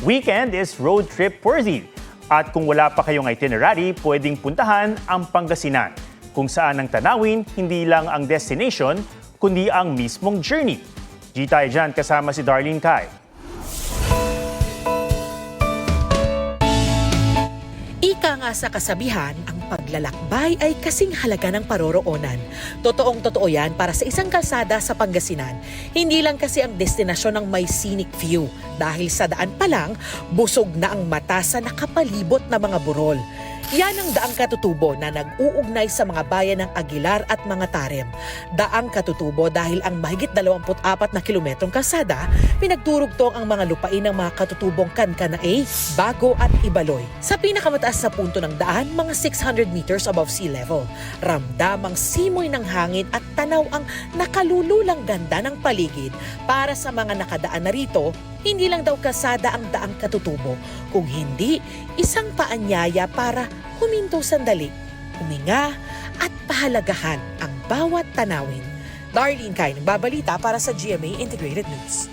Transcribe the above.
Weekend is road trip worthy. At kung wala pa kayong itinerary, pwedeng puntahan ang Pangasinan, kung saan ang tanawin hindi lang ang destination, kundi ang mismong journey. G tayo dyan kasama si Darlene Kai. Ika nga sa kasabihan, ang paglalakbay ay kasing halaga ng paroroonan. Totoong-totoo yan para sa isang kalsada sa Pangasinan. Hindi lang kasi ang destinasyon ng may scenic view. Dahil sa daan pa lang, busog na ang mata sa nakapalibot na mga burol. Yan ang Daang Katutubo na nag-uugnay sa mga bayan ng Aguilar at mga Tarem. Daang Katutubo dahil ang mahigit 24 na kilometrong kalsada, pinagturugtong ang mga lupain ng mga katutubong Kankanaey, Bago at Ibaloy. Sa pinakamataas na punto ng daan, mga 600 meters above sea level. Ramdam ang simoy ng hangin at tanaw ang nakalululang ganda ng paligid. Para sa mga nakadaan na rito, hindi lang daw kalsada ang Daang Katutubo, kung hindi, isang paanyaya para huminto sandali, huminga at pahalagahan ang bawat tanawin. Darlene Kai, nagbabalita para sa GMA Integrated News.